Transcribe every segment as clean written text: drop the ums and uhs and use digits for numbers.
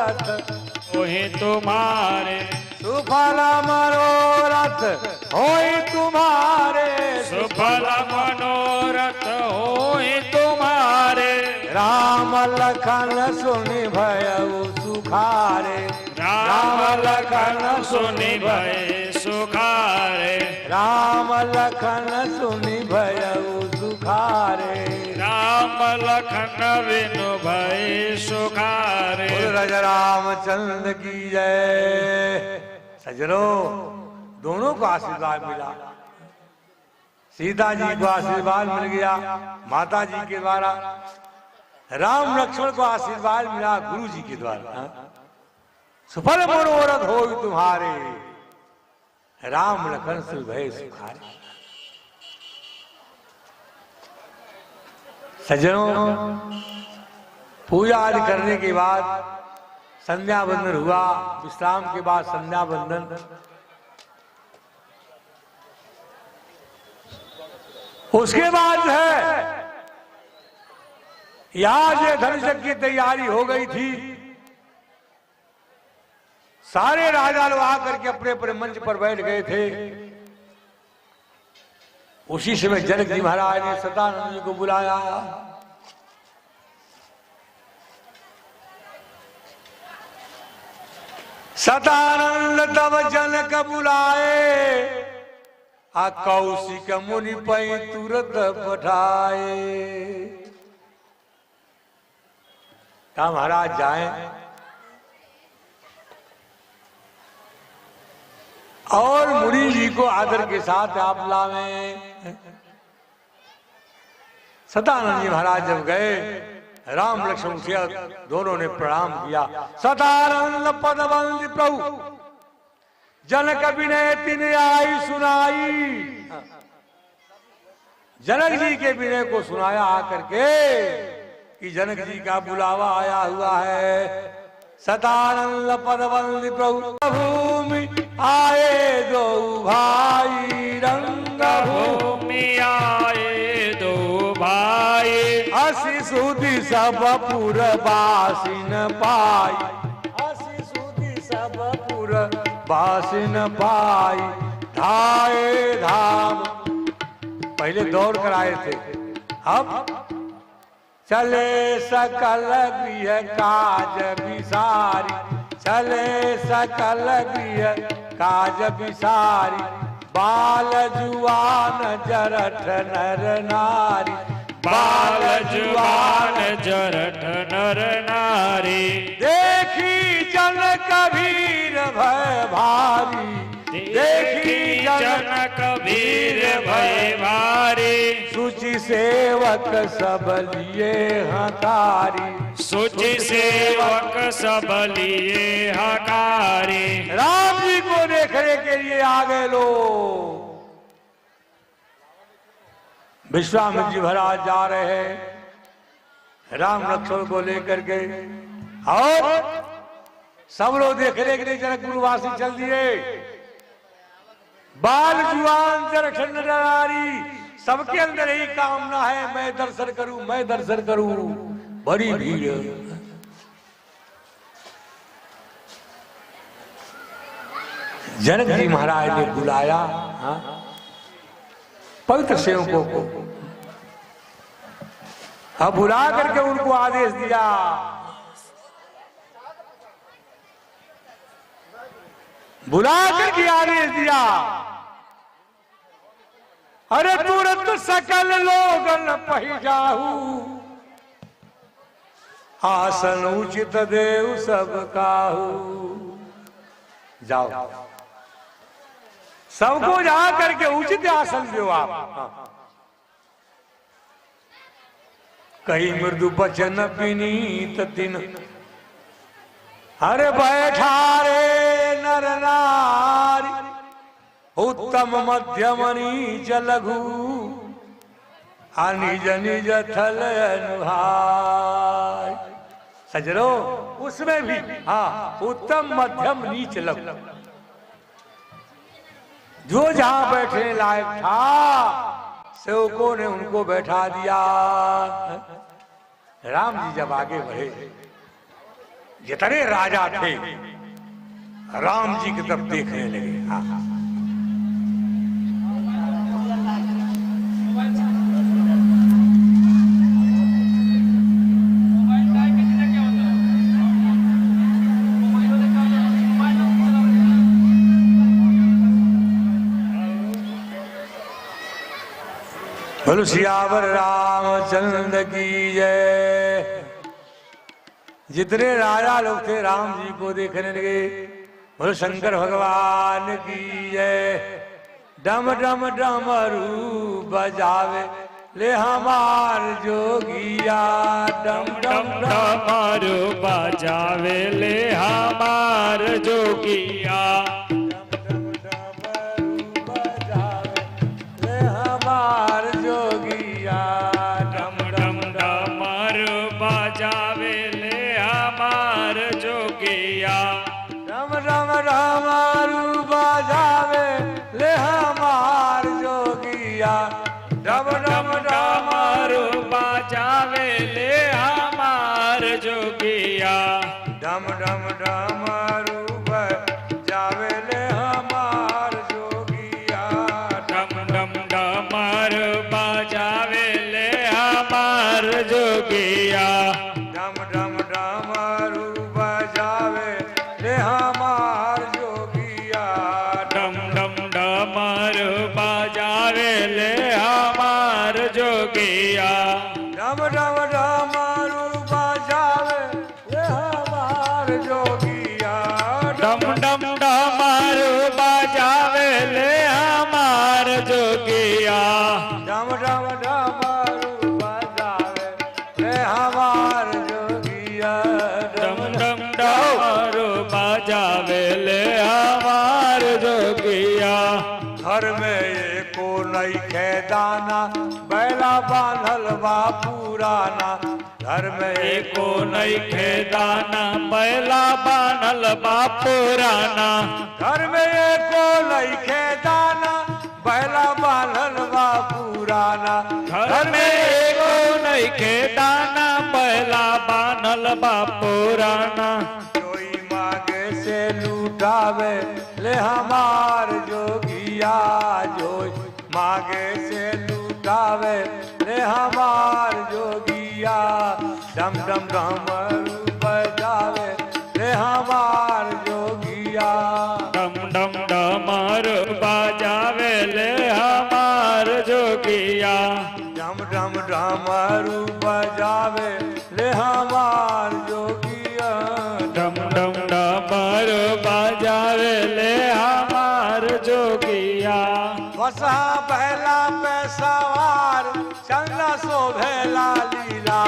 मनोरथ होहि तुम्हारे, सुफल मनोरथ होई तुम्हारे, सुफल मनोरथ होहि तुम्हारे। राम लखन सुनि भयउ सुखारे, राम लखन सुनि भय सुखारे, राम लखन सुनि भयउ सुखारे। राम लखन बिनु भय सुखारे। बोल राजा रामचंद्र की जय। सजनों, दोनों को आशीर्वाद मिला। सीता जी को आशीर्वाद मिल गया माता जी के द्वारा, राम लक्ष्मण को आशीर्वाद मिला गुरु जी के द्वारा। सुफल मनोरथ हो तुम्हारे, राम लखन सुनि भय सुखारे। सज्जनों, पूजा आदि करने के बाद संध्या बंदन हुआ। विश्राम के बाद संध्या बंदन। उसके बाद है यहां से धनुष की तैयारी हो गई थी। सारे राजा लोग आकर के अपने अपने मंच पर बैठ गए थे। उसी समय जनक जी महाराज ने सतानंद जी को बुलाया। सतानंद तब जनक बुलाए, कौशिक मुनि पै तुरत पठाए। कहा महाराज जाएं और मुनि जी को आदर के साथ आप लावें। सतानंद जी महाराज जब गए, राम लक्ष्मण से दोनों ने प्रणाम किया। सतानंद पदवंद प्रभु जनक विनय तिन आई सुनाई। जनक जी के विनय को सुनाया आकर के कि जनक जी का बुलावा आया हुआ है। सतानंद पदवंद प्रभु भूमि आए दो भाई, रंग भूमि आए दो भाई। हसी सुधि सब पुर बासिन पाई, हसी सुधि सब पुर बासिन पाई। धाए धाम, पहले दौड़ कर आए थे, अब चले सकल गृह काज विसारी, चले सकल गृह काज विसारी। बाल जुआन जरठ नर नारी, बाल जुआन जरठ नर नारी। देखी जन कबीर भय भारी, देखी जनक वीर भय भारी। सुचि सेवक सब लिए हकारी, सुचि सेवक सब लिए हकारी। राम जी को देखने के लिए आ गए लोग। विश्वामित्र जी महाराज जा रहे हैं राम लक्ष्मण को लेकर के, और सब लोग देखने के लिए जनकपुरवासी चल दिए। बाल जुआन जरठ नर नारी, सबके अंदर यही कामना है, मैं दर्शन करूं, मैं दर्शन करूं। बड़ी भीड़। जनक जी महाराज ने बुलाया पवित्र सेवकों को, अब बुला करके उनको आदेश दिया, बुला करके आदेश दिया, अरे तुरंत सकल लोगन पही जाहू, आसन उचित देव सब काहू। जाओ, सबको जा करके उचित आसन दो आप। कहीं मृदु बचन विनीत दिन, अरे बैठा रे नर नारी, उत्तम मध्यम नीच लघु, निज निज थल अनुहार। सजरो उसमें भी हाँ, उत्तम मध्यम नीच लघु, जो जहां बैठने लायक था सेवकों ने उनको बैठा दिया। राम जी जब आगे बढ़े, जितने राजा थे राम जी की तरफ देखने लगे। हाँ बोलो सियावर रामचंद्र की जय। जितने राजा लोग थे राम जी को देखने लगे। बोलो शंकर भगवान की जय। डम डम डमरू बजावे ले हमार जोगिया। डम डम डमरू बजावे ले हमार जोगिया। डमरू बजावे ले हमार जोगिया। डम डम डमरू बजावे ले हमार जोगिया। डम डम डमरू बजावे ले हमार जोगिया। डम डम डमरू बजावे ले हमार जोगिया। डम डम डमरू बजावे ले हमार जोगिया। डम डम डमरू बजावे ले हमार जोगिया। डम डम डमरू बजावे ले हमार जोगिया। डम डम डमरू बजावे ले हमार जोगिया। डम डम डमरू बजावे ले हमार जोगिया। डम डम डमरू बजावे ले हमार जोगिया। घर में एको नइखे दाना बैला बांधल बा पुराना। घर में एको नइखे दाना बैला बान्हल बा पुराना। घर में एको नइखे दाना बैला बांधल बा पुराना। घर में एको नइखे दाना बैला बान्हल बा पुराना। जोई मांगे से लूटावे ले हमार जोगिया। जोई मांगे से लूटावे ले हमार जोगिया। डम डम डमरू बजावे ले हमार जोगिया। डम डम डमरू बजावे ले हमार जोगिया। डम डम डमरू बजावे ले हमार जोगिया। डम डम डमरू बजावे ले हमार जोगिया। बसा पहला पैसावार चंदा शोभेला लीला।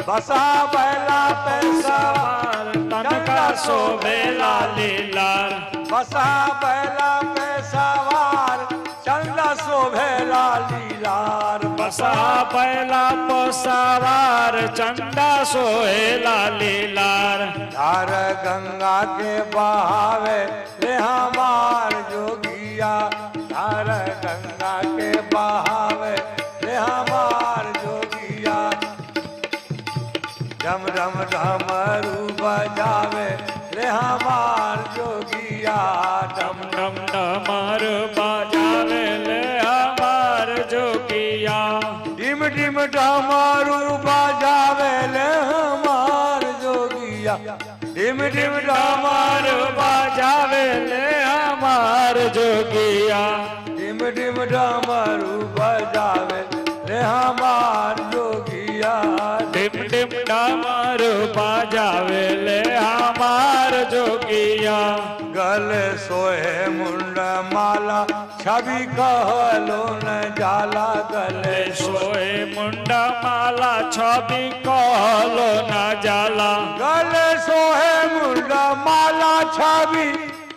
बसा पहला पैसावार तनका शोभेला लीलार। बसा पहला पैसावार चंदा शोभेला लीलार। बसा पहला पोसावार चंदा सोहेला लीलार। धार गंगा के बहावे ले हमार जोगिया। धार गंगा के बहावे ले हमार जोगिया। डम डम डमरू बजावे ले हमार जोगिया। डम डम डमरू बजावे ले हमार जोगिया। डिम डिम डमरू बजावे ले हमार जोगिया। डिम डिम डमरू बजावे ले हमार जोगिया। डिम डिम डमरू बजावे ले हमार जोगिया। डिम डिम डमरू बजावे ले हमार जोगिया। गले सोहे मुंड माला छवि कहलो न जाला। गले सोए मुंडा माला छवि कहलो न जाला। गले सोहे मुंड माला छवि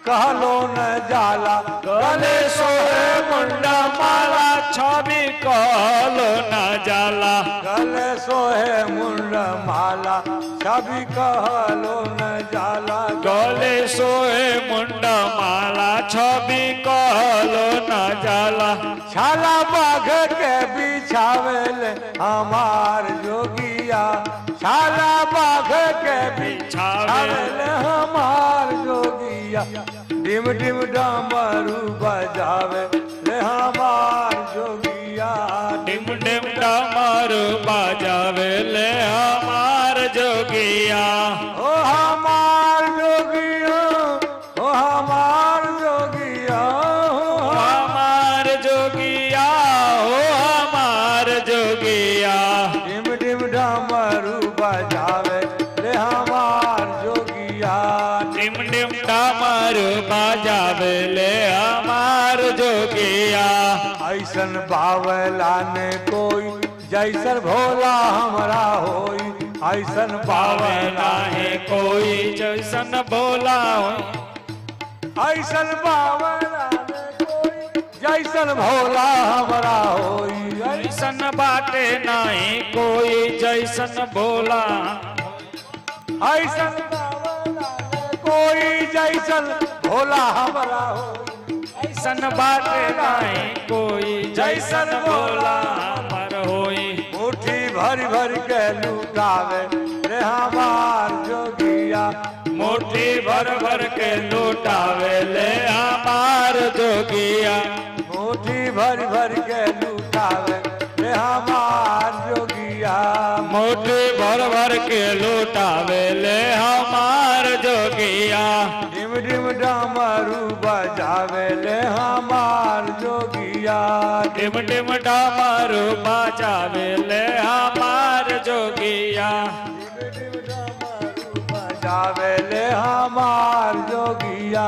कहलो न जाला। गले सोए मुंडा माला छवि कहलो न जाला। गले सोहे मुंड माला छवि कहलो न जाला। गले सोए मुंडा माला छवि कहलो न जाला। छाला बाघ के बिछावेले हमार जोगिया। छाला बाघ के छावे ले हमार जोगिया डिम डिम डमरू बजावे ले हमार जोगिया डिम डिम डमरू बजावे ले हमार जोगिया ओ हमार जोगिया ओ हमार जोगिया हमार जोगिया हो हमार जोगिया डिम डिम डमरू बजावे ले हमार जोगिया डिम डिम डमरू बजावे ले हमार जोगिया ऐसन बावला ने कोई जैसन भोला हमरा होई ऐसन पावना बावला है कोई जैसन बोला हो ऐसन बावला ने कोई जैसन भोला हमरा होई ऐसन बाटे नहीं कोई जैसन बोला ऐसन बावला ने कोई जैसन भोला हमरा होई ऐसन बाटे नहीं कोई जैसन बोला हमर होई मुट्ठी भर भर के लुटावे रे हमार जोगिया मुट्ठी भर भर के लुटावे ले हमार जोगिया मुट्ठी भर भर के लुटावे रे हमार जोगिया मुट्ठी भर भर के लुटावे ले हमार जोगिया डिम डिम डमरू बजावे ले हमार जोगिया डिम डिम डमरू बजावे ले हमार जोगिया डिम डमरू बजावे ले हमार जोगिया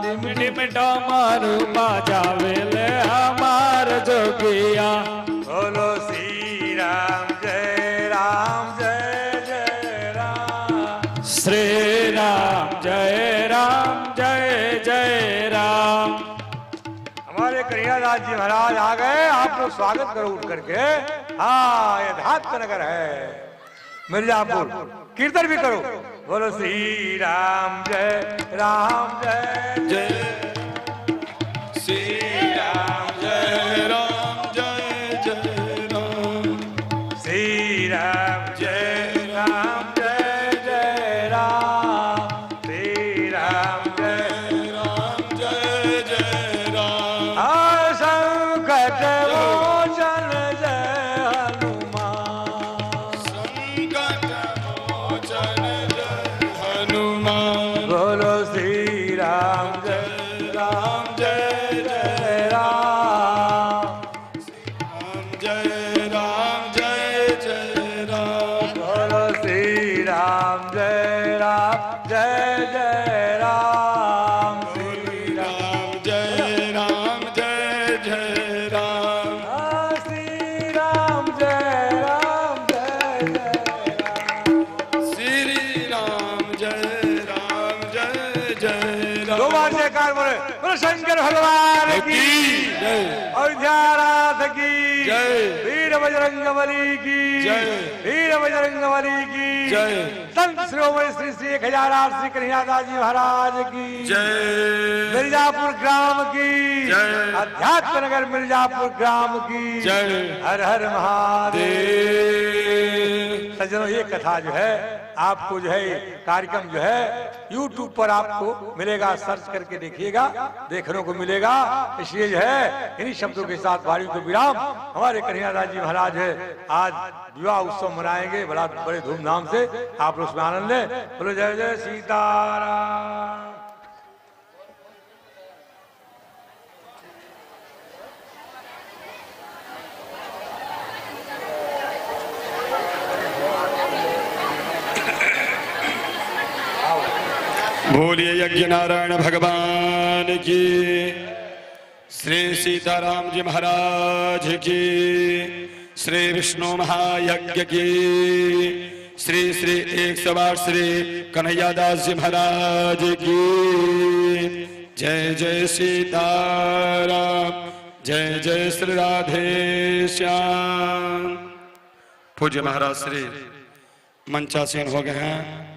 डिम डिम डमरू बजावे ले हमार जोगिया बोलो श्री राम जय राम जय जय राम श्री राम जय राम जय जय राम। हमारे कन्हैयादास जी महाराज आ गए आप लोग स्वागत करो उठ करके हाँ ये धात्र नगर है मिर्जापुर कीर्तन भी करो बोलो श्री राम जय जय श्री राम जय राम जय जय राम श्री राम जय राम जय जय राम श्री राम जय राम जय जय राम संकट मोचन जय हनुमान संकट मोचन जय हनुमान बोलो श्री राम जय राम जय राम जय जय राम बोलो श्री राम जय जय राम श्री राम राम जय जय राम श्री राम जय श्री राम जय जय राम दो बार जयकार बोले बोलो शंकर भगवान की जय अयोध्यानाथ की जय। वीर बजरंगबली की जय। वीर बजरंगबली की जय। संत श्रोमणि श्री श्री 1008 श्री कन्हैयादास जी महाराज की जय मिर्जापुर ग्राम की जय। अध्यात्म नगर मिर्जापुर ग्राम की जय। हर हर महादेव देव सज्जनों ये कथा जो है आपको जो है कार्यक्रम जो है YouTube पर आपको मिलेगा सर्च करके देखिएगा देखने को मिलेगा इसलिए जो है इन्हीं शब्दों के साथ वाणी को विराम हमारे कन्हैयादास जी महाराज है आज विवाह उत्सव मनाएंगे बड़ा बड़े धूमधाम से आप लोग उसमें आनंद लें बोलो जय जय सीताराम बोलिए यज्ञ नारायण भगवान की श्री सीताराम जी महाराज की श्री विष्णु महायज्ञ की श्री श्री 108 श्री कन्हैयादास जी महाराज की जय जय सीताराम जय जय श्री राधे श्याम। पूज्य महाराज श्री मंचासीन हो गए हैं।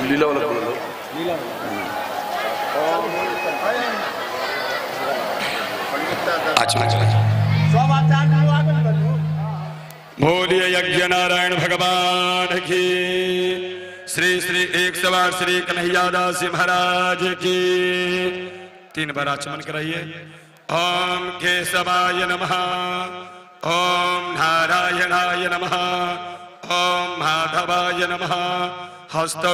लीला वाला बोल लो। बोलिए यज्ञ नारायण भगवान की। श्री श्री 108 श्री कन्हैयादास जी महाराज की। 3 बार आचमन कराइए। ओम केशवाय नमः, ओम नारायणाय नमः, ओम माधवाय नमः। हस्त